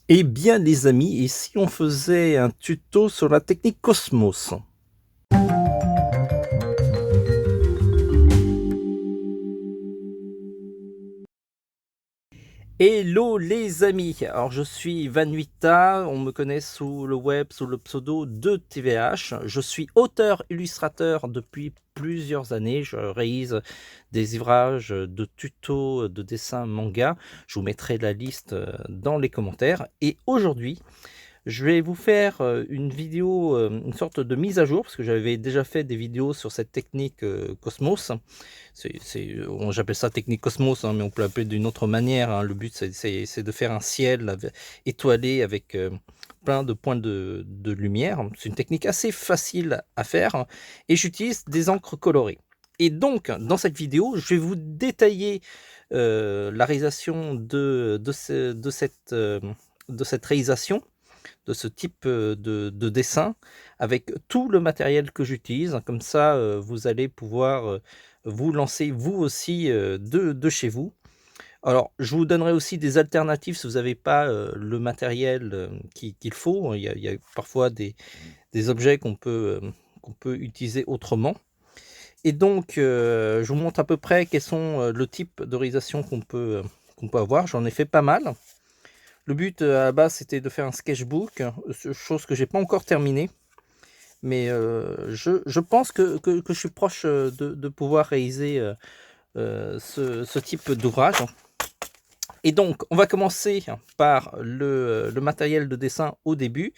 Eh bien les amis, et si on faisait un tuto sur la technique Cosmos? Hello les amis, alors je suis Vanuita, on me connaît sous le web sous le pseudo de TVH. Je suis auteur illustrateur depuis plusieurs années, je réalise des ouvrages de tutos de dessin manga. Je vous mettrai la liste dans les commentaires et aujourd'hui je vais vous faire, une vidéo, une sorte de mise à jour parce que j'avais déjà fait des vidéos sur cette technique, Cosmos. J'appelle ça technique Cosmos, hein, mais on peut l'appeler d'une autre manière, hein. Le but c'est de faire un ciel étoilé avec, plein de points de lumière. C'est une technique assez facile à faire, hein, et j'utilise des encres colorées. Et donc dans cette vidéo, je vais vous détailler, la réalisation de cette réalisation de ce type de dessin avec tout le matériel que j'utilise. Comme ça, vous allez pouvoir vous lancer vous aussi de chez vous. Alors, je vous donnerai aussi des alternatives si vous n'avez pas le matériel qu'il faut. Il y a parfois des objets qu'on peut utiliser autrement. Et donc, je vous montre à peu près quels sont le type de réalisation qu'on peut avoir. J'en ai fait pas mal. Le but, à la base, c'était de faire un sketchbook, chose que j'ai pas encore terminée, mais je pense que je suis proche, de pouvoir réaliser, ce type d'ouvrage. Et donc, on va commencer par le matériel de dessin au début.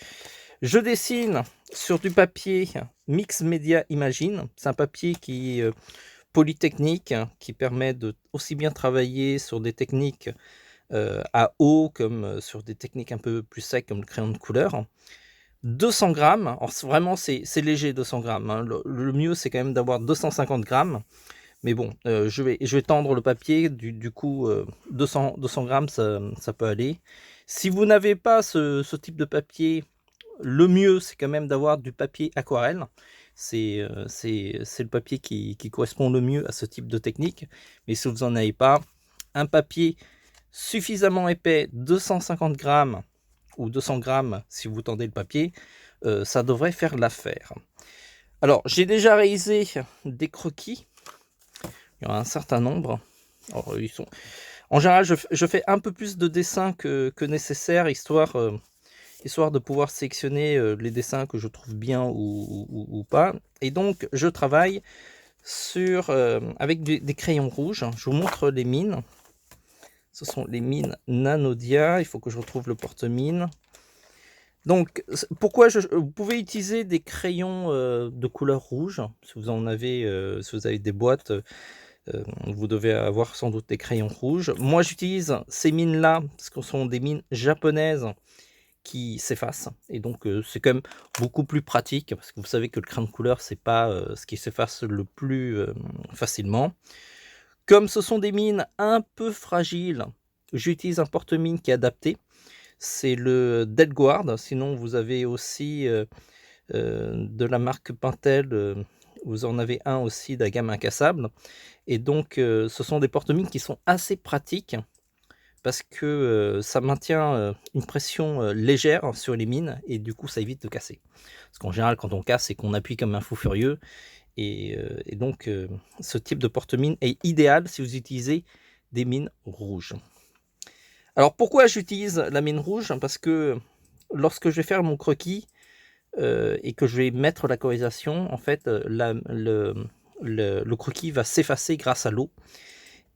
Je dessine sur du papier Mix Media Imagine. C'est un papier qui est, polytechnique, qui permet de aussi bien travailler sur des techniques à eau, comme sur des techniques un peu plus secs comme le crayon de couleur. 200 grammes, alors vraiment c'est léger 200 grammes, hein. Le mieux c'est quand même d'avoir 250 grammes, mais bon, je vais tendre le papier, du coup 200 grammes ça peut aller. Si vous n'avez pas ce type de papier, le mieux c'est quand même d'avoir du papier aquarelle. C'est le papier qui correspond le mieux à ce type de technique, mais si vous n'en avez pas, un papier suffisamment épais, 250 grammes ou 200 grammes si vous tendez le papier, ça devrait faire l'affaire. Alors, j'ai déjà réalisé des croquis, il y en a un certain nombre. Alors, En général, je fais un peu plus de dessins que nécessaire, histoire de pouvoir sélectionner les dessins que je trouve bien ou pas. Et donc, je travaille avec des crayons rouges. Je vous montre les mines. Ce sont les mines Nanodia. Il faut que je retrouve le porte-mine. Donc, pourquoi vous pouvez utiliser des crayons de couleur rouge. Si vous en avez, si vous avez des boîtes, vous devez avoir sans doute des crayons rouges. Moi, j'utilise ces mines-là parce que ce sont des mines japonaises qui s'effacent. Et donc, c'est quand même beaucoup plus pratique parce que vous savez que le crayon de couleur, c'est pas ce qui s'efface le plus facilement. Comme ce sont des mines un peu fragiles, j'utilise un porte-mine qui est adapté. C'est le Delguard. Sinon, vous avez aussi de la marque Pentel. Vous en avez un aussi de la gamme incassable. Et donc, ce sont des porte-mines qui sont assez pratiques parce que ça maintient une pression légère sur les mines et du coup, ça évite de casser. Parce qu'en général, quand on casse, c'est qu'on appuie comme un fou furieux. Et donc, ce type de porte-mine est idéal si vous utilisez des mines rouges. Alors pourquoi j'utilise la mine rouge? Parce que lorsque je vais faire mon croquis et que je vais mettre la colorisation, en fait, le croquis va s'effacer grâce à l'eau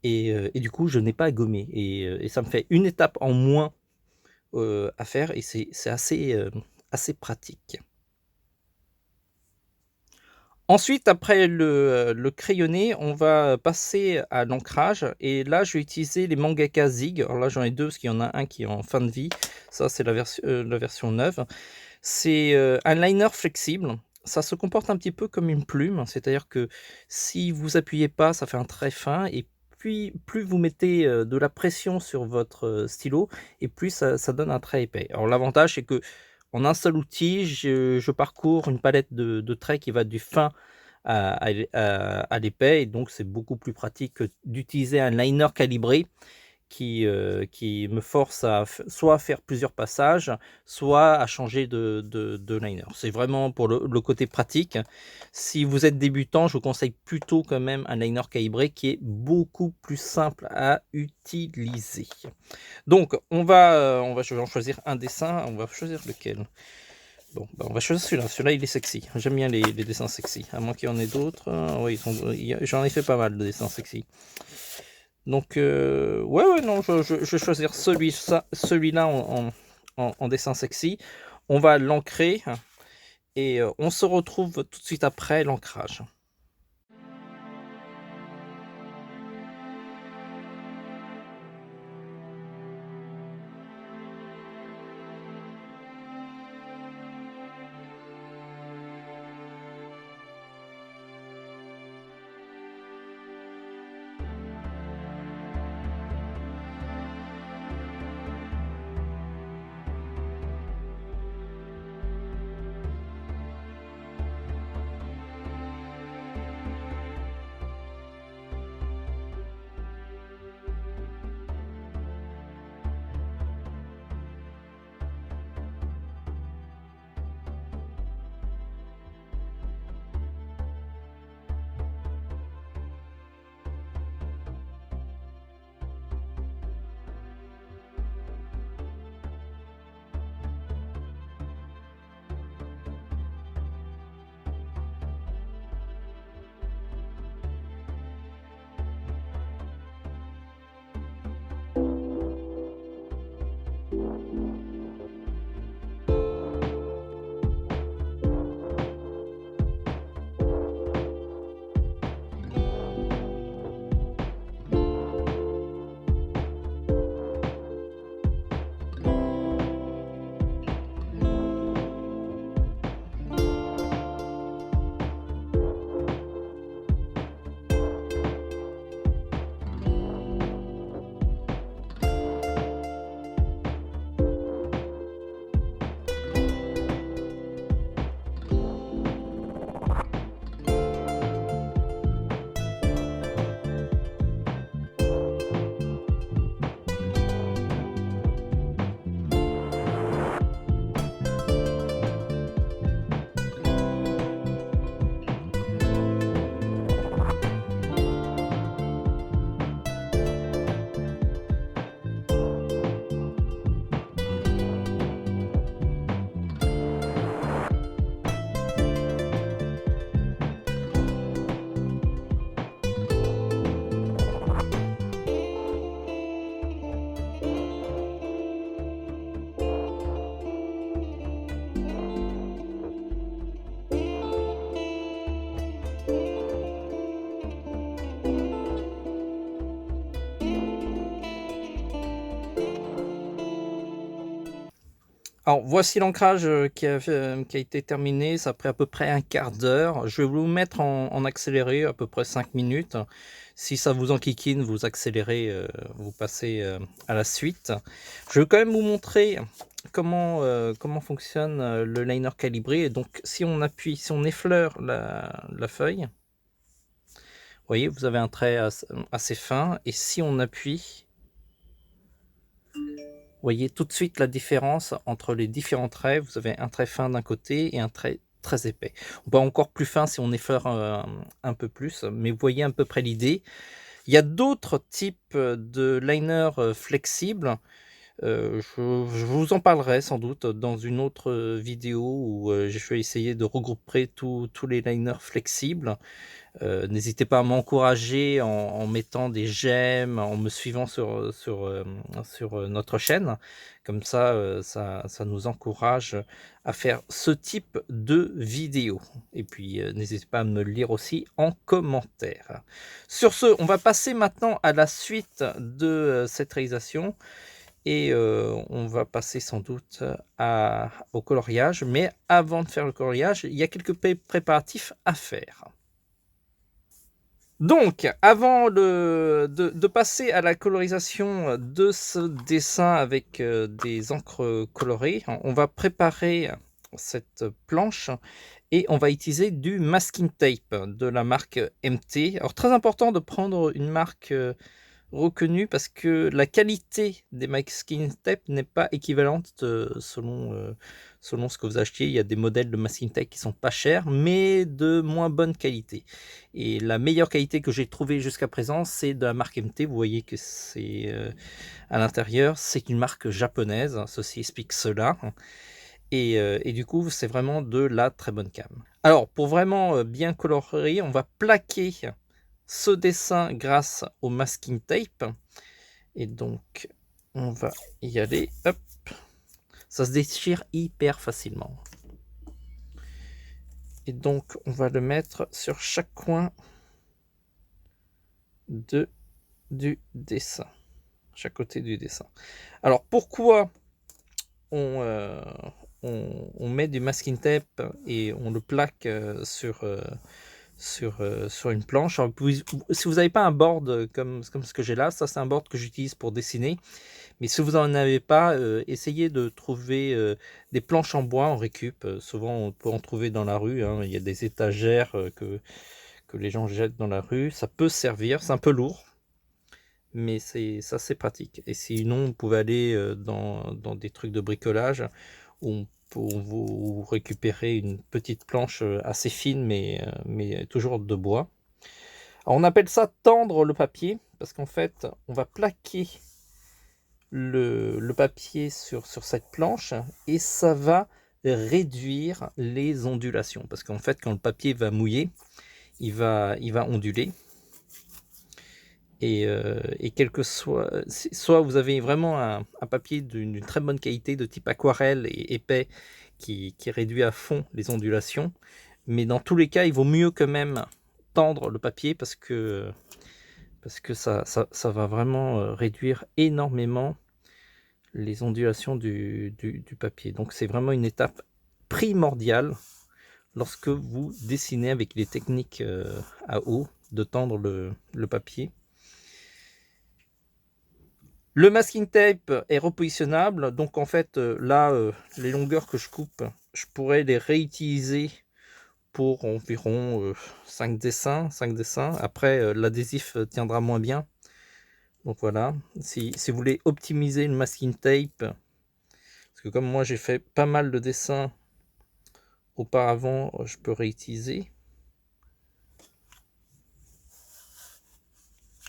et du coup, je n'ai pas à gommer et ça me fait une étape en moins à faire et c'est assez pratique. Ensuite, après le crayonné, on va passer à l'ancrage et là, je vais utiliser les Mangaka Zig. Alors là, j'en ai deux parce qu'il y en a un qui est en fin de vie. Ça, c'est la version neuve. C'est un liner flexible. Ça se comporte un petit peu comme une plume, c'est-à-dire que si vous appuyez pas, ça fait un trait fin et puis plus vous mettez de la pression sur votre stylo et plus ça donne un trait épais. Alors l'avantage, c'est que en un seul outil, je parcours une palette de traits qui va du fin à l'épais et donc c'est beaucoup plus pratique que d'utiliser un liner calibré qui me force à soit faire plusieurs passages, soit à changer de liner. C'est vraiment pour le côté pratique. Si vous êtes débutant, je vous conseille plutôt quand même un liner calibré qui est beaucoup plus simple à utiliser. Donc je vais en choisir un dessin, on va choisir lequel? Bon, bah, on va choisir celui-là. Celui-là, il est sexy. J'aime bien les dessins sexy. À moins qu'il y en ait d'autres. Oui, j'en ai fait pas mal de dessins sexy. Donc, ouais, non, je vais choisir celui-là en dessin sexy. On va l'ancrer et on se retrouve tout de suite après l'ancrage. Alors voici l'ancrage qui a été terminé, ça a pris à peu près un quart d'heure. Je vais vous le mettre en accéléré, à peu près 5 minutes. Si ça vous enquiquine, vous accélérez, vous passez à la suite. Je vais quand même vous montrer comment fonctionne le liner calibré. Et donc si on appuie, si on effleure la feuille, vous voyez, vous avez un trait assez fin. Et si on appuie, vous voyez tout de suite la différence entre les différents traits. Vous avez un trait fin d'un côté et un trait très épais. On peut encore plus fin si on effleure un peu plus, mais vous voyez à peu près l'idée. Il y a d'autres types de liners flexibles. Je vous en parlerai sans doute dans une autre vidéo où je vais essayer de regrouper tous les liners flexibles. N'hésitez pas à m'encourager en mettant des j'aime, en me suivant sur notre chaîne. Comme ça, ça nous encourage à faire ce type de vidéo. Et puis, n'hésitez pas à me le lire aussi en commentaire. Sur ce, on va passer maintenant à la suite de cette réalisation. Et on va passer sans doute au coloriage. Mais avant de faire le coloriage, il y a quelques préparatifs à faire. Donc, avant de passer à la colorisation de ce dessin avec des encres colorées, on va préparer cette planche et on va utiliser du masking tape de la marque MT. Alors, très important de prendre une marque reconnu parce que la qualité des masking tape n'est pas équivalente, selon ce que vous achetiez. Il y a des modèles de masking tape qui sont pas chers, mais de moins bonne qualité. Et la meilleure qualité que j'ai trouvée jusqu'à présent, c'est de la marque MT. Vous voyez que c'est, à l'intérieur, c'est une marque japonaise, ceci explique cela. Et du coup, c'est vraiment de la très bonne cam. Alors, pour vraiment bien colorer, on va plaquer ce dessin grâce au masking tape. Et donc, on va y aller. Hop, ça se déchire hyper facilement. Et donc, on va le mettre sur chaque coin du dessin. Chaque côté du dessin. Alors, pourquoi on, met du masking tape et on le plaque sur une planche? Alors, si vous n'avez pas un board comme ce que j'ai là, ça c'est un board que j'utilise pour dessiner. Mais si vous n'en avez pas, essayez de trouver des planches en bois en récup. Souvent, on peut en trouver dans la rue, hein. Il y a des étagères que les gens jettent dans la rue. Ça peut servir, c'est un peu lourd, mais c'est pratique. Et sinon, vous pouvez aller dans des trucs de bricolage où vous récupérez une petite planche assez fine, mais toujours de bois. Alors, on appelle ça tendre le papier, parce qu'en fait, on va plaquer le papier sur cette planche et ça va réduire les ondulations. Parce qu'en fait, quand le papier va mouiller, il va onduler. Et quel que soit vous avez vraiment un papier d'une très bonne qualité de type aquarelle et épais qui réduit à fond les ondulations, mais dans tous les cas il vaut mieux quand même tendre le papier parce que ça va vraiment réduire énormément les ondulations du papier. Donc c'est vraiment une étape primordiale lorsque vous dessinez avec les techniques à eau de tendre le papier. Le masking tape est repositionnable, donc en fait là les longueurs que je coupe, je pourrais les réutiliser pour environ 5 dessins. Après l'adhésif tiendra moins bien, donc voilà. Si vous voulez optimiser le masking tape, parce que comme moi j'ai fait pas mal de dessins auparavant, je peux réutiliser.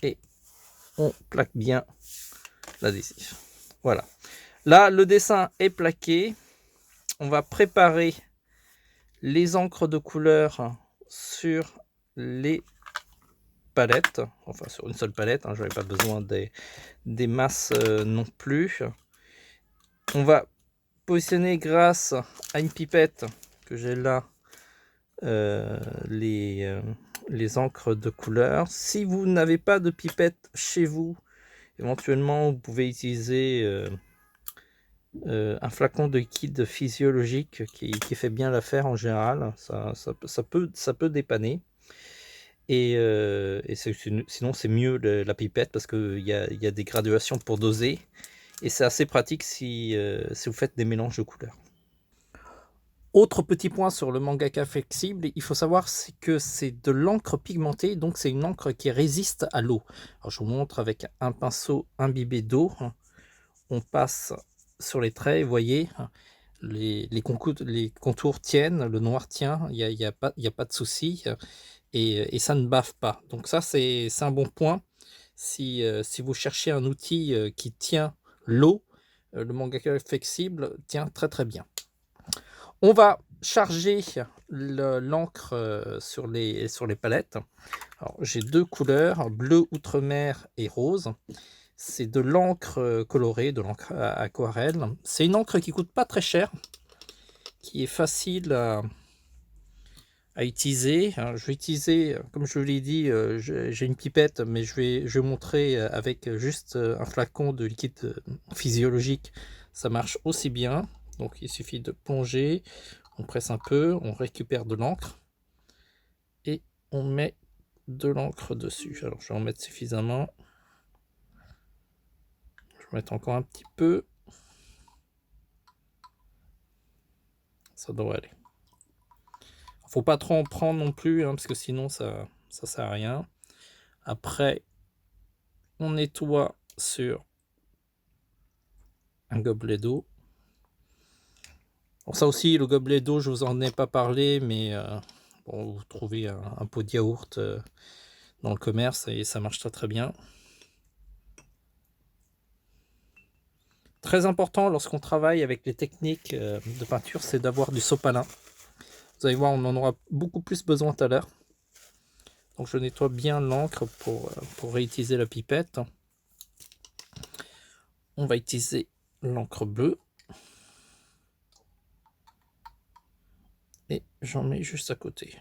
Et on plaque bien l'adhésif. Voilà. Là, le dessin est plaqué. On va préparer les encres de couleur sur les palettes. Enfin, sur une seule palette. Hein, je n'avais pas besoin des masses non plus. On va positionner grâce à une pipette que j'ai là les encres de couleur. Si vous n'avez pas de pipette chez vous, éventuellement vous pouvez utiliser un flacon de liquide physiologique qui fait bien l'affaire en général. Ça peut dépanner. Et sinon c'est mieux la pipette parce qu'il y a des graduations pour doser. Et c'est assez pratique si vous faites des mélanges de couleurs. Autre petit point sur le mangaka flexible, il faut savoir que c'est de l'encre pigmentée, donc c'est une encre qui résiste à l'eau. Alors je vous montre avec un pinceau imbibé d'eau. On passe sur les traits, vous voyez, les contours tiennent, le noir tient, il n'y a pas de souci, et ça ne bave pas. Donc ça c'est un bon point. Si vous cherchez un outil qui tient l'eau, le mangaka flexible tient très très bien. On va charger l'encre sur les palettes. Alors j'ai deux couleurs, bleu outre-mer et rose. C'est de l'encre colorée, de l'encre aquarelle. C'est une encre qui coûte pas très cher, qui est facile à utiliser. Alors, je vais utiliser, comme je vous l'ai dit, j'ai une pipette, mais je vais montrer avec juste un flacon de liquide physiologique. Ça marche aussi bien. Donc il suffit de plonger, on presse un peu, on récupère de l'encre et on met de l'encre dessus. Alors je vais en mettre suffisamment. Je vais mettre encore un petit peu. Ça devrait aller. Faut pas trop en prendre non plus, hein, parce que sinon ça sert à rien. Après, on nettoie sur un gobelet d'eau. Bon, ça aussi, le gobelet d'eau, je vous en ai pas parlé, mais bon, vous trouvez un pot de yaourt dans le commerce et ça marche très très bien. Très important lorsqu'on travaille avec les techniques de peinture, c'est d'avoir du sopalin. Vous allez voir, on en aura beaucoup plus besoin tout à l'heure. Donc je nettoie bien l'encre pour réutiliser la pipette. On va utiliser l'encre bleue. Et j'en mets juste à côté.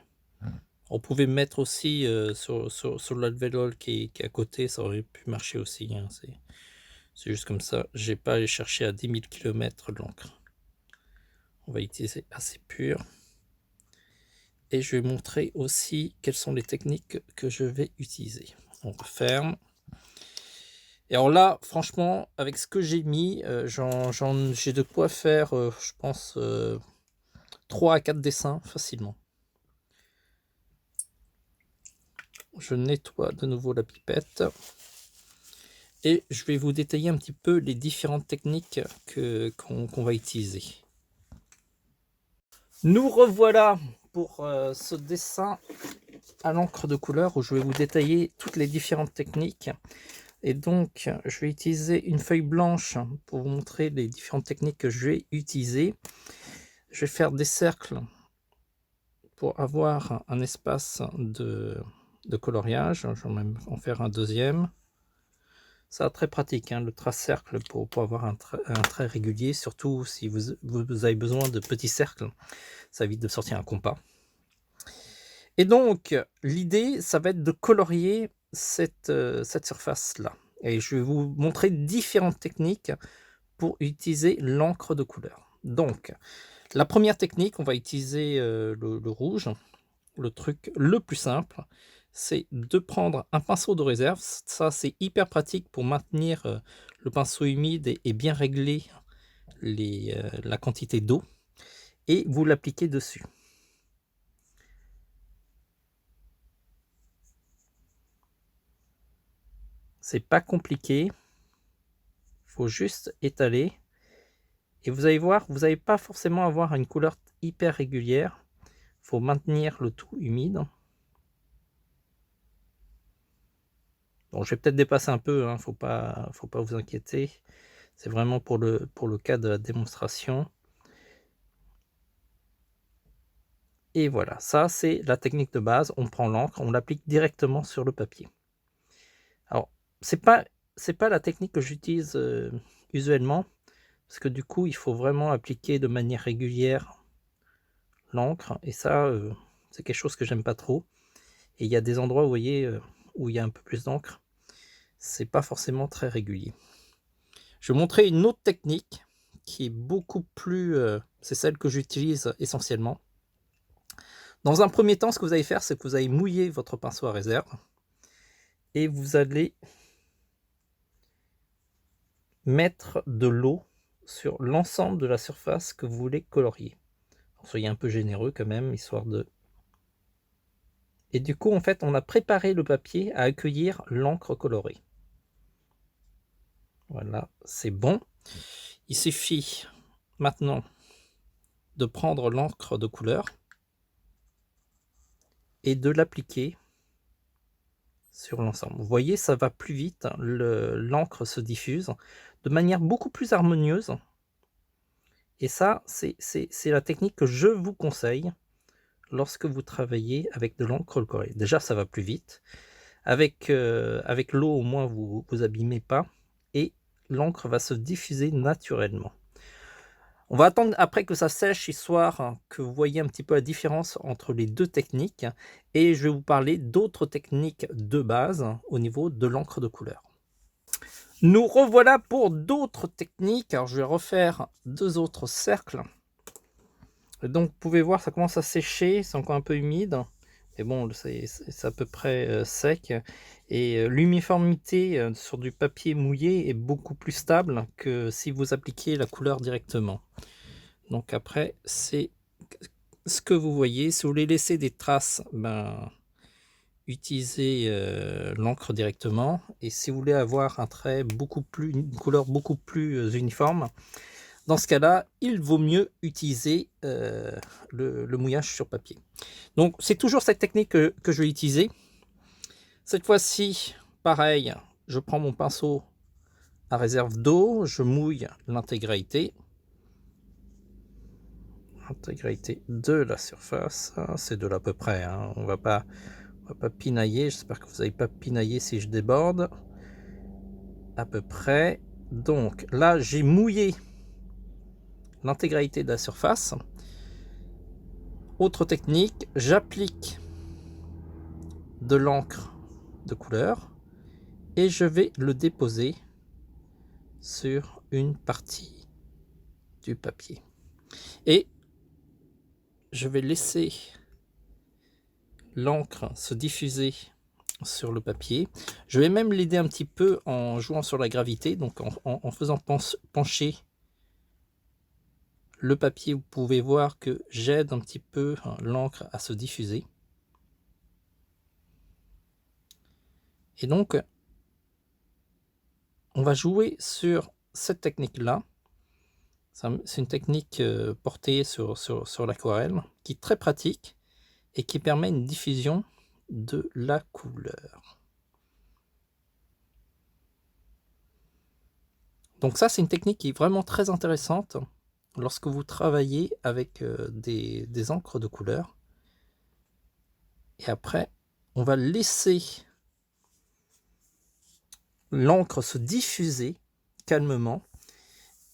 On pouvait mettre aussi sur l'alvéole qui est à côté, ça aurait pu marcher aussi. Hein. C'est juste comme ça, j'ai pas à aller chercher à 10 000 km l'encre. On va utiliser assez pur. Et je vais montrer aussi quelles sont les techniques que je vais utiliser. On referme. Et alors là, franchement, avec ce que j'ai mis, j'ai de quoi faire, je pense, 3 à 4 dessins facilement. Je nettoie de nouveau la pipette. Et je vais vous détailler un petit peu les différentes techniques qu'on va utiliser. Nous revoilà pour ce dessin à l'encre de couleur où je vais vous détailler toutes les différentes techniques. Et donc, je vais utiliser une feuille blanche pour vous montrer les différentes techniques que je vais utiliser. Je vais faire des cercles pour avoir un espace de coloriage. Je vais même en faire un deuxième. Ça très pratique, hein, le trace-cercle pour avoir un trait régulier, surtout si vous avez besoin de petits cercles. Ça évite de sortir un compas. Et donc, l'idée, ça va être de colorier cette surface-là. Et je vais vous montrer différentes techniques pour utiliser l'encre de couleur. Donc, la première technique, on va utiliser le rouge. Le truc le plus simple, c'est de prendre un pinceau de réserve. Ça, c'est hyper pratique pour maintenir le pinceau humide et bien régler la quantité d'eau. Et vous l'appliquez dessus. C'est pas compliqué. Il faut juste étaler. Et vous allez voir, vous n'allez pas forcément avoir une couleur hyper régulière. Il faut maintenir le tout humide. Bon, je vais peut-être dépasser un peu, hein, faut pas vous inquiéter. C'est vraiment pour le cas de la démonstration. Et voilà, ça c'est la technique de base. On prend l'encre, on l'applique directement sur le papier. Alors, c'est pas la technique que j'utilise usuellement, parce que du coup, il faut vraiment appliquer de manière régulière l'encre. Et ça, c'est quelque chose que j'aime pas trop. Et il y a des endroits, vous voyez, où il y a un peu plus d'encre. C'est pas forcément très régulier. Je vais montrer une autre technique qui est beaucoup plus... c'est celle que j'utilise essentiellement. Dans un premier temps, ce que vous allez faire, c'est que vous allez mouiller votre pinceau à réserve. Et vous allez mettre de l'eau sur l'ensemble de la surface que vous voulez colorier. Alors, soyez un peu généreux quand même, histoire de... Et du coup, en fait, on a préparé le papier à accueillir l'encre colorée. Voilà, c'est bon. Il suffit maintenant de prendre l'encre de couleur et de l'appliquer sur l'ensemble. Vous voyez, ça va plus vite, l'encre se diffuse de manière beaucoup plus harmonieuse. Et ça, c'est la technique que je vous conseille lorsque vous travaillez avec de l'encre colorée. Déjà, ça va plus vite. Avec l'eau, au moins, vous abîmez pas. Et l'encre va se diffuser naturellement. On va attendre après que ça sèche, histoire que vous voyez un petit peu la différence entre les deux techniques. Et je vais vous parler d'autres techniques de base au niveau de l'encre de couleur. Nous revoilà pour d'autres techniques. Alors, je vais refaire deux autres cercles. Donc, vous pouvez voir, ça commence à sécher. C'est encore un peu humide. Mais bon, c'est à peu près sec. Et l'uniformité sur du papier mouillé est beaucoup plus stable que si vous appliquiez la couleur directement. Donc après, c'est ce que vous voyez. Si vous voulez laisser des traces, ben, utiliser l'encre directement, et si vous voulez avoir un trait une couleur beaucoup plus uniforme, dans ce cas-là, il vaut mieux utiliser le mouillage sur papier. Donc c'est toujours cette technique que je vais utiliser. Cette fois-ci, pareil, je prends mon pinceau à réserve d'eau, je mouille l'intégralité de la surface. C'est de l'à peu près, hein. On va pas pinailler. J'espère que vous n'allez pas pinailler si je déborde. À peu près. Donc là, j'ai mouillé l'intégralité de la surface. Autre technique, j'applique de l'encre de couleur et je vais le déposer sur une partie du papier. Et je vais laisser l'encre se diffuser sur le papier. Je vais même l'aider un petit peu en jouant sur la gravité, donc en faisant pencher le papier. Vous pouvez voir que j'aide un petit peu l'encre à se diffuser. Et donc, on va jouer sur cette technique-là. C'est une technique portée sur l'aquarelle, qui est très pratique et qui permet une diffusion de la couleur. Donc ça, c'est une technique qui est vraiment très intéressante lorsque vous travaillez avec des encres de couleur. Et après, on va laisser l'encre se diffuser calmement.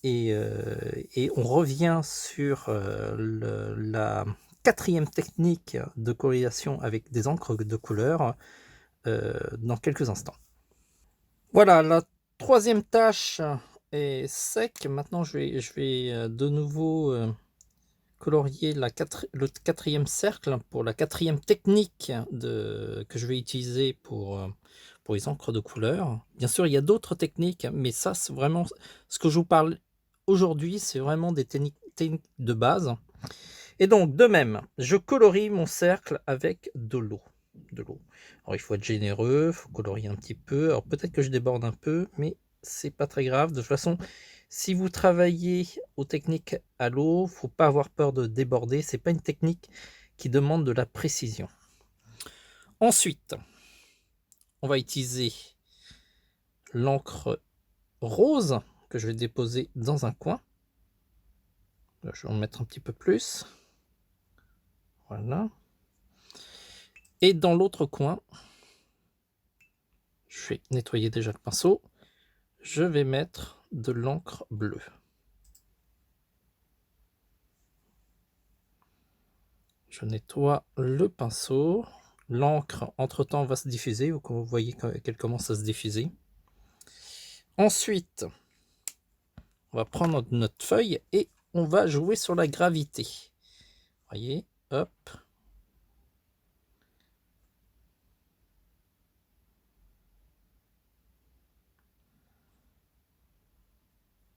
Et on revient sur la quatrième technique de colorisation avec des encres de couleur dans quelques instants. Voilà, la troisième tâche est sec. Maintenant, je vais de nouveau colorier le quatrième cercle pour la quatrième technique que je vais utiliser pour les encres de couleur. Bien sûr, il y a d'autres techniques, mais ça, c'est vraiment ce que je vous parle aujourd'hui, c'est vraiment des techniques de base. Et donc, de même, je colorie mon cercle avec de l'eau. Alors, il faut être généreux, il faut colorier un petit peu. Alors, peut-être que je déborde un peu, mais c'est pas très grave. De toute façon, si vous travaillez aux techniques à l'eau, il ne faut pas avoir peur de déborder. Ce n'est pas une technique qui demande de la précision. Ensuite, on va utiliser l'encre rose que je vais déposer dans un coin. Je vais en mettre un petit peu plus. Voilà. Et dans l'autre coin, je vais nettoyer déjà le pinceau. Je vais mettre de l'encre bleue. Je nettoie le pinceau. L'encre, entre-temps, va se diffuser. Vous voyez qu'elle commence à se diffuser. Ensuite, on va prendre notre feuille et on va jouer sur la gravité. Vous voyez, hop.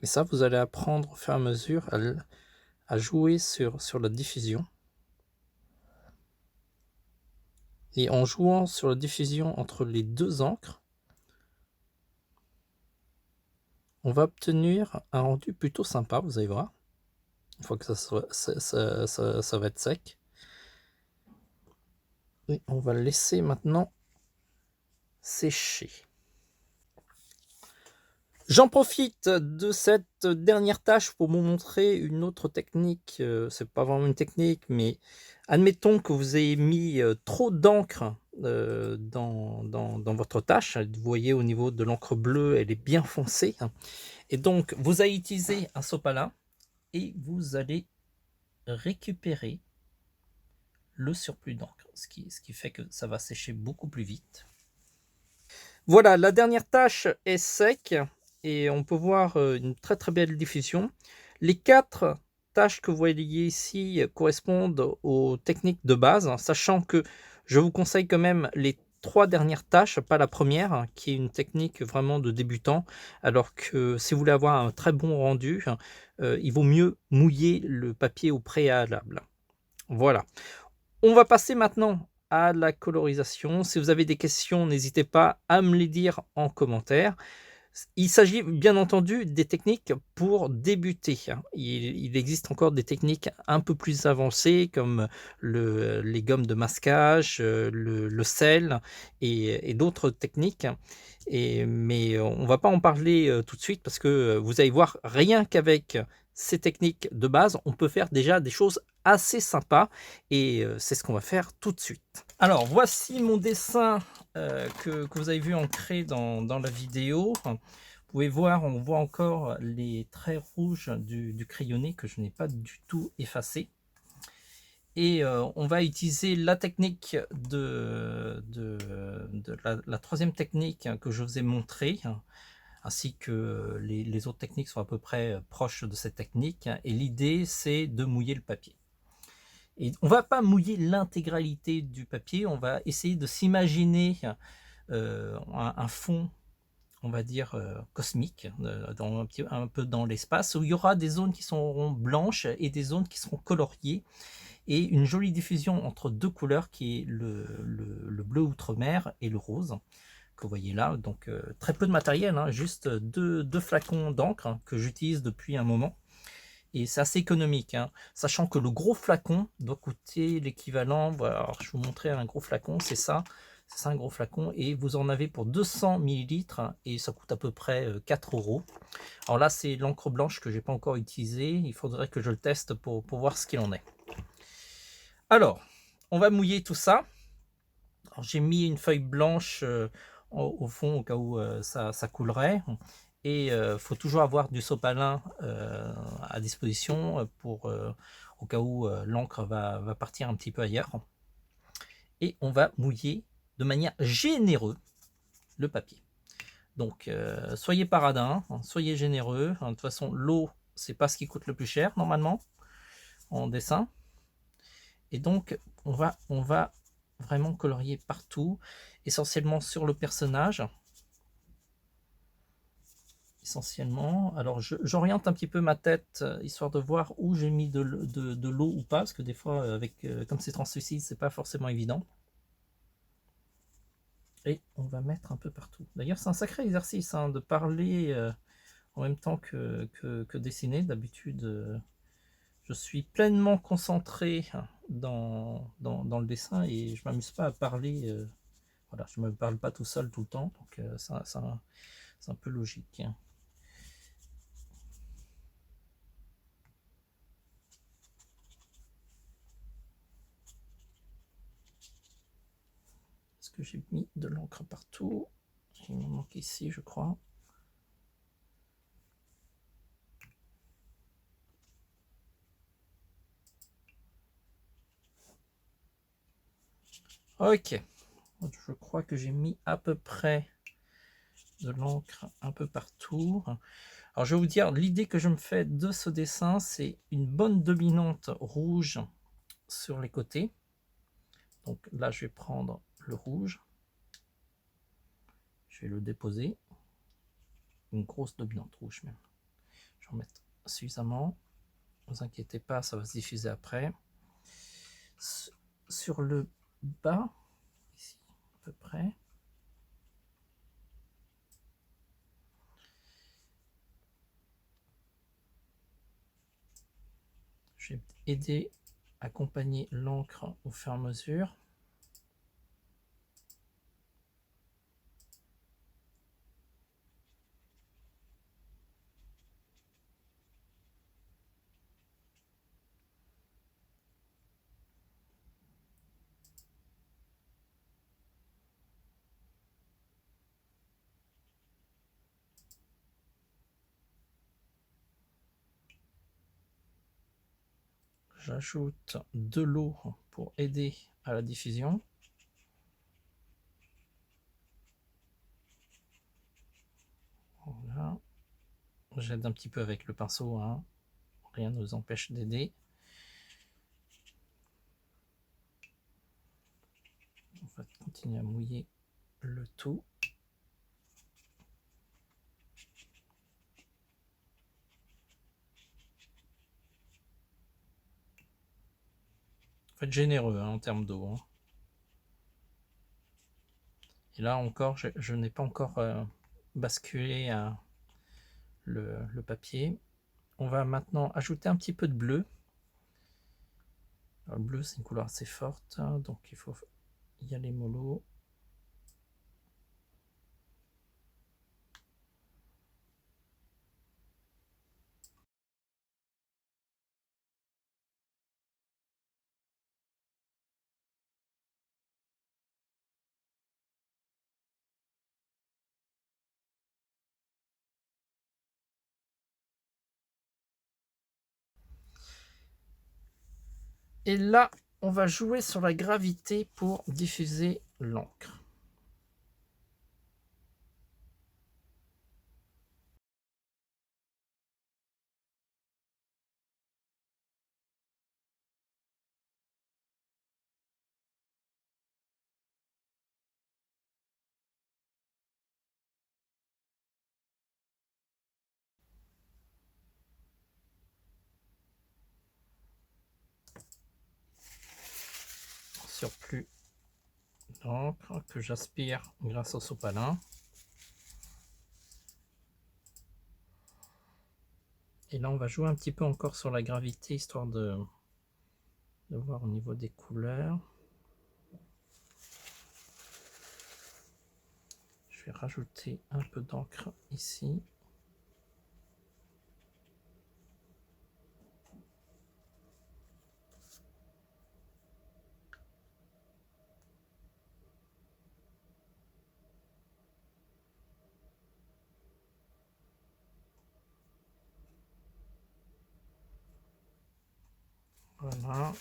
Et ça, vous allez apprendre au fur et à mesure à jouer sur la diffusion. Et en jouant sur la diffusion entre les deux encres, on va obtenir un rendu plutôt sympa, vous allez voir. Une fois que ça va être sec. Et on va le laisser maintenant sécher. J'en profite de cette dernière tâche pour vous montrer une autre technique. C'est pas vraiment une technique, mais admettons que vous ayez mis trop d'encre dans votre tâche. Vous voyez au niveau de l'encre bleue, elle est bien foncée. Et donc, vous allez utiliser un sopalin et vous allez récupérer le surplus d'encre, ce qui fait que ça va sécher beaucoup plus vite. Voilà, la dernière tâche est sec. Et on peut voir une très très belle diffusion. Les 4 tâches que vous voyez ici correspondent aux techniques de base, sachant que je vous conseille quand même les 3 dernières tâches, pas la première, qui est une technique vraiment de débutant, alors que si vous voulez avoir un très bon rendu, il vaut mieux mouiller le papier au préalable. Voilà. On va passer maintenant à la colorisation. Si vous avez des questions, n'hésitez pas à me les dire en commentaire. Il s'agit bien entendu des techniques pour débuter, hein. Il existe encore des techniques un peu plus avancées comme les gommes de masquage, le sel et d'autres techniques. Mais on va pas en parler tout de suite parce que vous allez voir, rien qu'avec ces techniques de base, on peut faire déjà des choses assez sympas et c'est ce qu'on va faire tout de suite. Alors voici mon dessin que vous avez vu ancré dans la vidéo. Vous pouvez voir, on voit encore les traits rouges du crayonné que je n'ai pas du tout effacé. Et on va utiliser la technique la troisième technique que je vous ai montrée, ainsi que les autres techniques sont à peu près proches de cette technique. Et l'idée, c'est de mouiller le papier. Et on ne va pas mouiller l'intégralité du papier, on va essayer de s'imaginer un fond, on va dire, cosmique, un peu dans l'espace, où il y aura des zones qui seront blanches et des zones qui seront coloriées, et une jolie diffusion entre deux couleurs qui est le bleu outre-mer et le rose, que vous voyez là. Donc très peu de matériel, hein, juste deux flacons d'encre hein, que j'utilise depuis un moment. Et c'est assez économique, hein, sachant que le gros flacon doit coûter l'équivalent, voilà, alors je vais vous montrer un gros flacon, c'est ça un gros flacon, et vous en avez pour 200 millilitres et ça coûte à peu près 4 euros. Alors là, c'est l'encre blanche que j'ai pas encore utilisée, il faudrait que je le teste pour voir ce qu'il en est. Alors, on va mouiller tout ça. J'ai mis une feuille blanche au fond au cas où ça coulerait. Et il faut toujours avoir du sopalin à disposition au cas où l'encre va partir un petit peu ailleurs. Et on va mouiller de manière généreuse le papier. Donc soyez paradin, soyez généreux. De toute façon, l'eau, c'est pas ce qui coûte le plus cher normalement en dessin. Et donc on va vraiment colorier partout, essentiellement sur le personnage. Essentiellement, alors j'oriente un petit peu ma tête histoire de voir où j'ai mis de l'eau ou pas, parce que des fois avec comme c'est translucide, c'est pas forcément évident. Et on va mettre un peu partout. D'ailleurs, c'est un sacré exercice hein, de parler en même temps que dessiner. D'habitude, je suis pleinement concentré dans le dessin et je m'amuse pas à parler. Voilà, je me parle pas tout seul tout le temps, donc c'est un peu logique. Est-ce que j'ai mis de l'encre partout? Il me manque ici, je crois. Ok, je crois que j'ai mis à peu près de l'encre un peu partout. Alors je vais vous dire, l'idée que je me fais de ce dessin, c'est une bonne dominante rouge sur les côtés. Donc là, je vais prendre le rouge. Je vais le déposer. Une grosse dominante rouge même. Je vais en mettre suffisamment. Ne vous inquiétez pas, ça va se diffuser après. Sur le bas, ici à peu près. Je vais aider, accompagner l'encre au fur et à mesure. J'ajoute de l'eau pour aider à la diffusion. Voilà. J'aide un petit peu avec le pinceau, hein. Rien ne nous empêche d'aider. On va continuer à mouiller le tout. Faut être généreux hein, en termes d'eau. Hein. Et là encore, je n'ai pas encore basculé le papier. On va maintenant ajouter un petit peu de bleu. Alors, le bleu, c'est une couleur assez forte, hein, donc il faut y aller mollo. Et là, on va jouer sur la gravité pour diffuser l'encre. Surplus d'encre que j'aspire grâce au sopalin. Et là, on va jouer un petit peu encore sur la gravité, histoire de voir au niveau des couleurs. Je vais rajouter un peu d'encre ici. Voilà.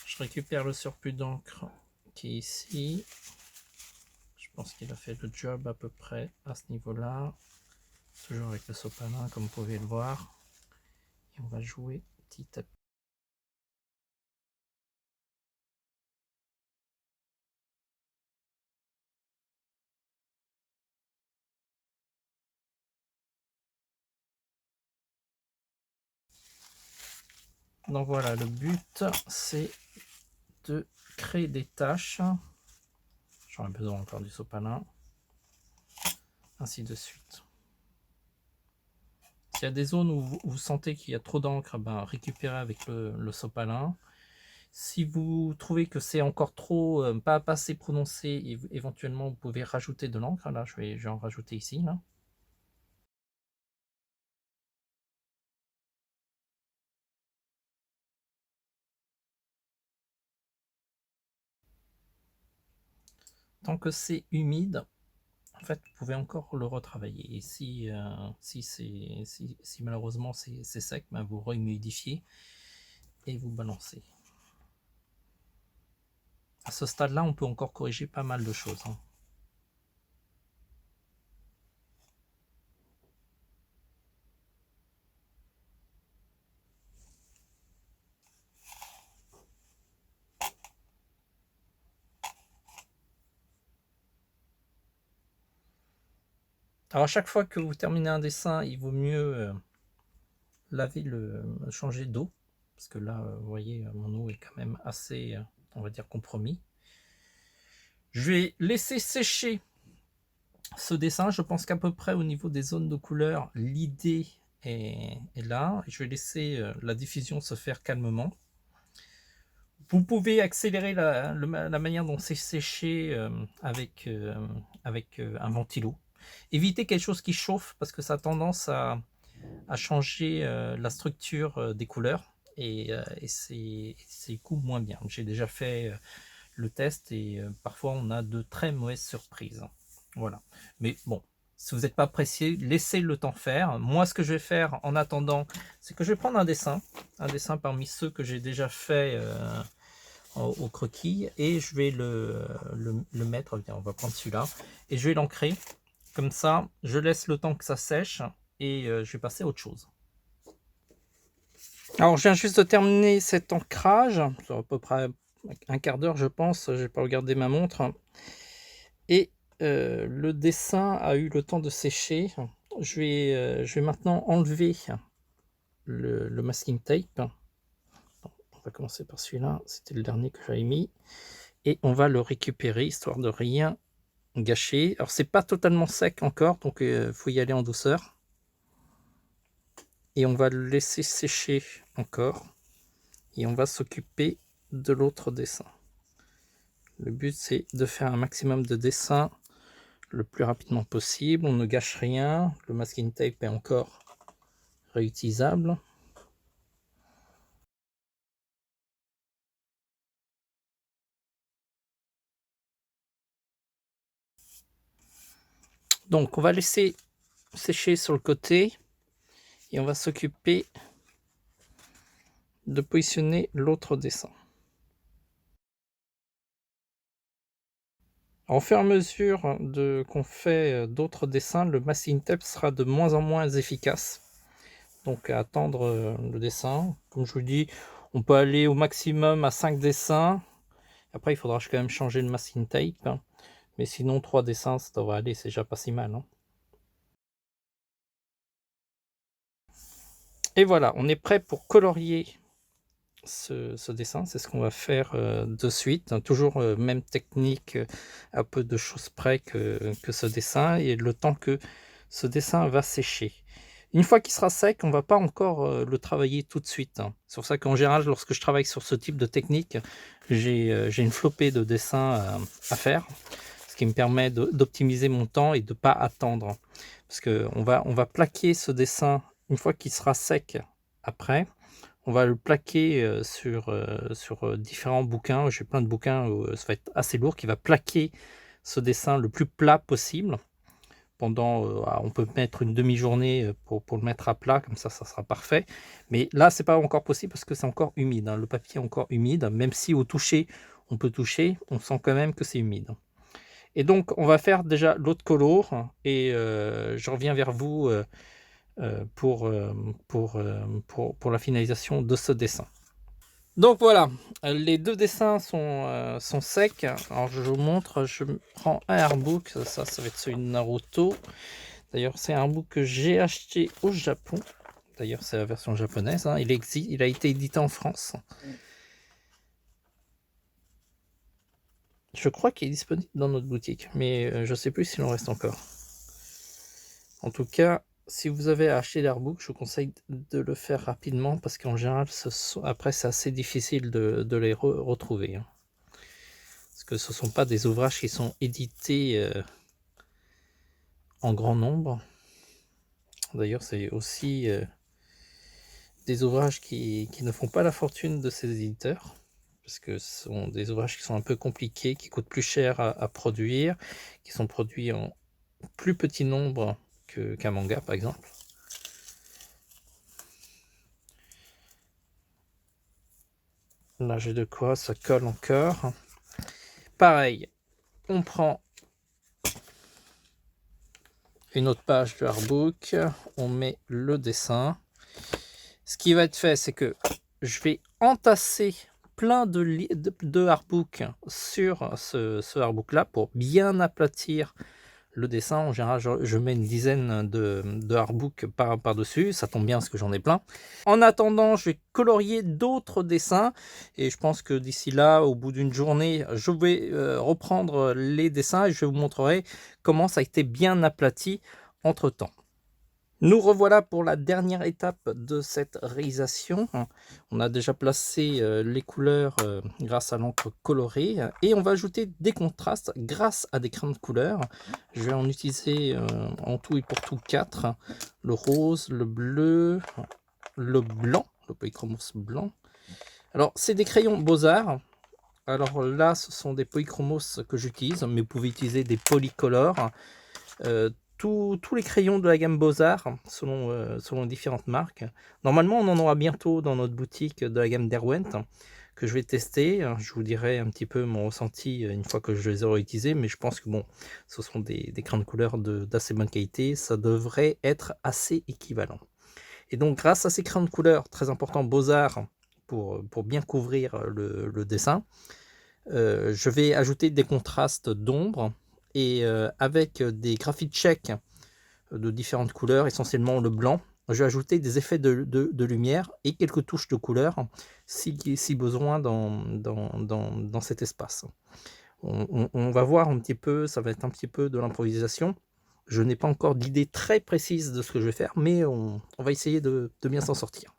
Je récupère le surplus d'encre qui est ici. Je pense qu'il a fait le job à peu près à ce niveau-là. Toujours avec le sopalin, comme vous pouvez le voir. Et on va jouer petit à petit. Donc voilà, le but, c'est de créer des taches. J'aurais besoin encore du sopalin. Ainsi de suite. S'il y a des zones où vous sentez qu'il y a trop d'encre, ben, récupérez avec le sopalin. Si vous trouvez que c'est encore trop, pas assez prononcé, éventuellement vous pouvez rajouter de l'encre. Là, je vais en rajouter ici. Là. Tant que c'est humide, en fait, vous pouvez encore le retravailler. Et si malheureusement c'est sec, ben, vous rehumidifiez et vous balancez. À ce stade-là, on peut encore corriger pas mal de choses. Hein. Alors à chaque fois que vous terminez un dessin, il vaut mieux changer d'eau, parce que là, vous voyez, mon eau est quand même assez, on va dire, compromis. Je vais laisser sécher ce dessin. Je pense qu'à peu près au niveau des zones de couleur, l'idée est là. Je vais laisser la diffusion se faire calmement. Vous pouvez accélérer la manière dont c'est séché avec un ventilo. Évitez quelque chose qui chauffe parce que ça a tendance à changer la structure des couleurs et c'est coup moins bien. J'ai déjà fait le test et parfois on a de très mauvaises surprises. Voilà. Mais bon, si vous n'êtes pas pressé, laissez le temps faire. Moi, ce que je vais faire en attendant, c'est que je vais prendre un dessin parmi ceux que j'ai déjà fait au croquis et je vais le mettre. Bien, on va prendre celui-là et je vais l'ancrer. Comme ça, je laisse le temps que ça sèche et je vais passer à autre chose. Alors, je viens juste de terminer cet ancrage, à peu près un quart d'heure, je pense. Je n'ai pas regardé ma montre. Et le dessin a eu le temps de sécher. Je vais maintenant enlever le masking tape. On va commencer par celui-là. C'était le dernier que j'avais mis. Et on va le récupérer, histoire de rien gâché. Alors c'est pas totalement sec encore, donc faut y aller en douceur. Et on va le laisser sécher encore. Et on va s'occuper de l'autre dessin. Le but c'est de faire un maximum de dessins le plus rapidement possible. On ne gâche rien. Le masking tape est encore réutilisable. Donc on va laisser sécher sur le côté et on va s'occuper de positionner l'autre dessin. Au fur et à mesure qu'on fait d'autres dessins, le masking tape sera de moins en moins efficace. Donc à attendre le dessin. Comme je vous dis, on peut aller au maximum à 5 dessins. Après, il faudra quand même changer le masking tape. Hein. Mais sinon, 3 dessins, ça devrait aller, c'est déjà pas si mal. Hein. Et voilà, on est prêt pour colorier ce dessin. C'est ce qu'on va faire de suite. Hein. Toujours même technique, à peu de choses près que ce dessin. Et le temps que ce dessin va sécher. Une fois qu'il sera sec, on ne va pas encore le travailler tout de suite. Hein. C'est pour ça qu'en général, lorsque je travaille sur ce type de technique, j'ai une flopée de dessins à faire. Ce qui me permet d'optimiser mon temps et de ne pas attendre. Parce qu'on va plaquer ce dessin une fois qu'il sera sec après. On va le plaquer sur différents bouquins. J'ai plein de bouquins où ça va être assez lourd, qui va plaquer ce dessin le plus plat possible. Pendant, on peut mettre une demi-journée pour le mettre à plat, comme ça sera parfait. Mais là, c'est pas encore possible parce que c'est encore humide. Hein. Le papier est encore humide, même si au toucher, on peut toucher, on sent quand même que c'est humide. Et donc, on va faire déjà l'autre colo et je reviens vers vous pour la finalisation de ce dessin. Donc voilà, les deux dessins sont secs. Alors je vous montre, je prends un artbook, ça va être celui de Naruto. D'ailleurs c'est un artbook que j'ai acheté au Japon. D'ailleurs c'est la version japonaise, hein. Il a été édité en France. Je crois qu'il est disponible dans notre boutique, mais je ne sais plus s'il en reste encore. En tout cas, si vous avez acheté l'artbook, je vous conseille de le faire rapidement parce qu'en général, après, c'est assez difficile de les retrouver. Hein. Parce que ce ne sont pas des ouvrages qui sont édités en grand nombre. D'ailleurs, c'est aussi des ouvrages qui ne font pas la fortune de ces éditeurs. Parce que ce sont des ouvrages qui sont un peu compliqués, qui coûtent plus cher à produire, qui sont produits en plus petit nombre qu'un manga, par exemple. Là, j'ai de quoi, ça colle encore. Pareil, on prend une autre page de artbook, on met le dessin. Ce qui va être fait, c'est que je vais entasser plein de artbooks sur ce artbook là pour bien aplatir le dessin. En général, je mets une dizaine de artbooks par-dessus. Ça tombe bien parce que j'en ai plein. En attendant, je vais colorier d'autres dessins. Et je pense que d'ici là, au bout d'une journée, je vais reprendre les dessins et je vous montrerai comment ça a été bien aplati entre-temps. Nous revoilà pour la dernière étape de cette réalisation. On a déjà placé les couleurs grâce à l'encre colorée et on va ajouter des contrastes grâce à des crayons de couleur. Je vais en utiliser en tout et pour tout 4. Le rose, le bleu, le blanc, le polychromos blanc. Alors c'est des crayons Beaux-Arts. Alors là ce sont des polychromos que j'utilise, mais vous pouvez utiliser des polycolores. Tous les crayons de la gamme Beaux-Arts, selon différentes marques. Normalement, on en aura bientôt dans notre boutique de la gamme Derwent, que je vais tester. Je vous dirai un petit peu mon ressenti une fois que je les aurai utilisés, mais je pense que bon, ce sont des crayons de couleur d'assez bonne qualité. Ça devrait être assez équivalent. Et donc, grâce à ces crayons de couleur, très important, Beaux-Arts, pour bien couvrir le dessin, je vais ajouter des contrastes d'ombre. Et avec des graphites tchèques de différentes couleurs, essentiellement le blanc, je vais ajouter des effets de lumière et quelques touches de couleur si besoin dans cet espace. On va voir un petit peu, ça va être un petit peu de l'improvisation. Je n'ai pas encore d'idée très précise de ce que je vais faire, mais on va essayer de bien s'en sortir.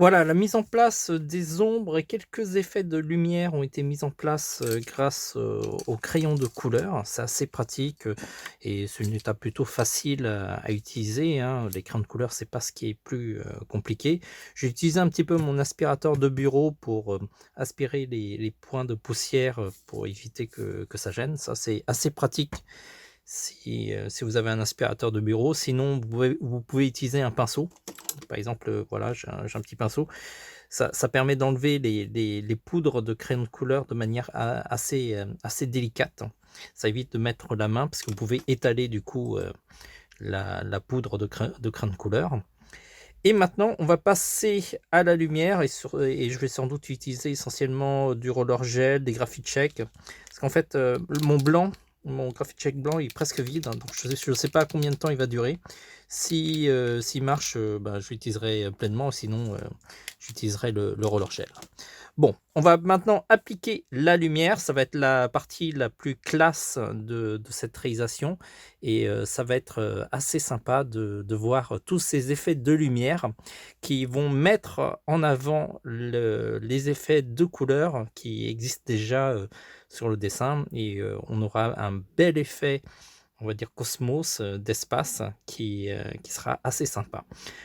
Voilà, la mise en place des ombres et quelques effets de lumière ont été mis en place, grâce, au crayon de couleur. C'est assez pratique, et c'est une étape plutôt facile à utiliser, hein. Les crayons de couleur, c'est pas ce qui est plus, compliqué. J'ai utilisé un petit peu mon aspirateur de bureau pour, aspirer les points de poussière, pour éviter que ça gêne. Ça, c'est assez pratique si vous avez un aspirateur de bureau. Sinon, vous pouvez utiliser un pinceau. Par exemple, voilà, j'ai un petit pinceau. Ça permet d'enlever les poudres de crayon de couleur de manière assez délicate. Ça évite de mettre la main parce que vous pouvez étaler du coup, la poudre de crayon de couleur. Et maintenant, on va passer à la lumière et je vais sans doute utiliser essentiellement du roller gel, des graphite check. Parce qu'en fait, mon graphite check blanc est presque vide, hein, donc je ne sais pas combien de temps il va durer. S'il marche, bah, je l'utiliserai pleinement, sinon j'utiliserai le roller gel. Bon, on va maintenant appliquer la lumière. Ça va être la partie la plus classe de cette réalisation et ça va être, assez sympa de voir tous ces effets de lumière qui vont mettre en avant les effets de couleur qui existent déjà, sur le dessin et on aura un bel effet, on va dire cosmos, d'espace qui sera assez sympa.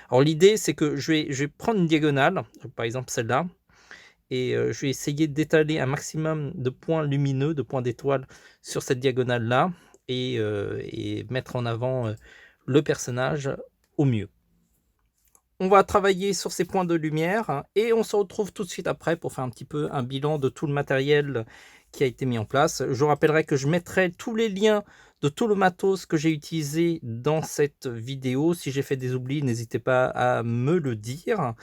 Alors l'idée, c'est que je vais prendre une diagonale, par exemple celle-là, et je vais essayer d'étaler un maximum de points lumineux, de points d'étoiles sur cette diagonale-là et mettre en avant, le personnage au mieux. On va travailler sur ces points de lumière, hein, et on se retrouve tout de suite après pour faire un petit peu un bilan de tout le matériel qui a été mis en place. Je rappellerai que je mettrai tous les liens de tout le matos que j'ai utilisé dans cette vidéo. Si j'ai fait des oublis, n'hésitez pas à me le dire.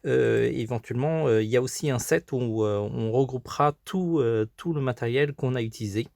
Éventuellement, il y a aussi un set où, on regroupera tout le matériel qu'on a utilisé.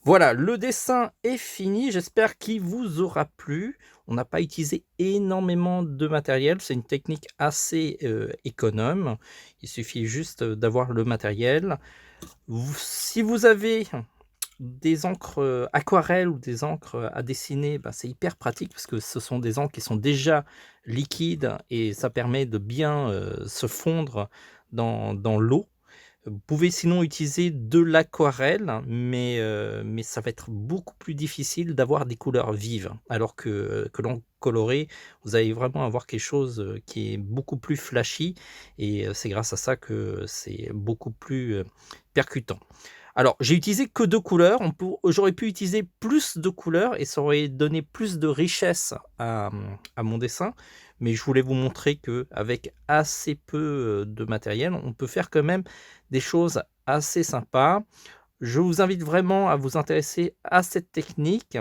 Voilà, le dessin est fini, j'espère qu'il vous aura plu. On n'a pas utilisé énormément de matériel, c'est une technique assez, économe. Il suffit juste, d'avoir le matériel. Si vous avez des encres, aquarelles ou des encres à dessiner, bah, c'est hyper pratique parce que ce sont des encres qui sont déjà liquides et ça permet de bien, se fondre dans l'eau. Vous pouvez sinon utiliser de l'aquarelle, mais ça va être beaucoup plus difficile d'avoir des couleurs vives. Alors que l'encre colorée, vous allez vraiment avoir quelque chose, qui est beaucoup plus flashy et c'est grâce à ça que c'est beaucoup plus, percutant. Alors, j'ai utilisé que 2 couleurs, j'aurais pu utiliser plus de couleurs et ça aurait donné plus de richesse à mon dessin, mais je voulais vous montrer qu'avec assez peu, de matériel, on peut faire quand même des choses assez sympas. Je vous invite vraiment à vous intéresser à cette technique.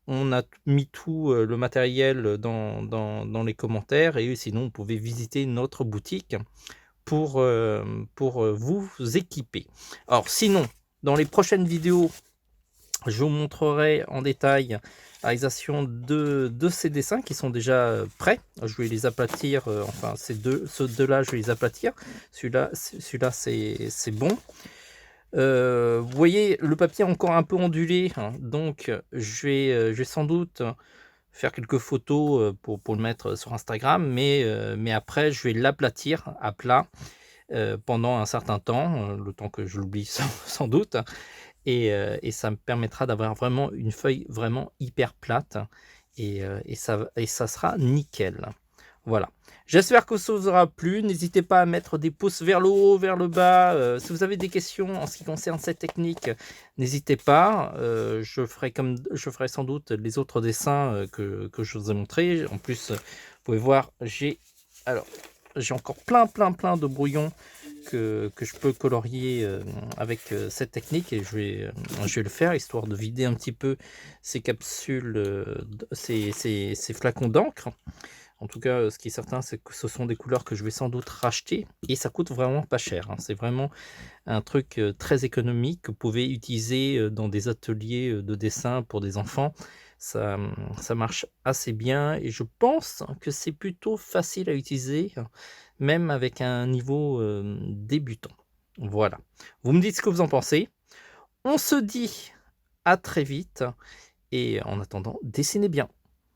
On a mis tout, le matériel, dans les commentaires et sinon vous pouvez visiter notre boutique pour vous équiper. Alors sinon, dans les prochaines vidéos, je vous montrerai en détail la réalisation de ces dessins qui sont déjà prêts. Je vais les aplatir, enfin ceux deux là je vais les aplatir. Celui-là c'est bon. Vous voyez le papier est encore un peu ondulé, hein, donc je vais sans doute faire quelques photos pour le mettre sur Instagram, mais après je vais l'aplatir à plat pendant un certain temps, le temps que je l'oublie sans doute et ça me permettra d'avoir vraiment une feuille vraiment hyper plate et ça sera nickel. Voilà. J'espère que ça vous aura plu. N'hésitez pas à mettre des pouces vers le haut, vers le bas. Si vous avez des questions en ce qui concerne cette technique, n'hésitez pas. Je ferai sans doute les autres dessins que je vous ai montrés. En plus, vous pouvez voir, j'ai encore plein de brouillons que je peux colorier avec cette technique et je vais le faire histoire de vider un petit peu ces capsules, ces flacons d'encre. En tout cas, ce qui est certain, c'est que ce sont des couleurs que je vais sans doute racheter et ça coûte vraiment pas cher, hein. C'est vraiment un truc très économique que vous pouvez utiliser dans des ateliers de dessin pour des enfants. Ça marche assez bien et je pense que c'est plutôt facile à utiliser, même avec un niveau débutant. Voilà. Vous me dites ce que vous en pensez. On se dit à très vite et en attendant, dessinez bien.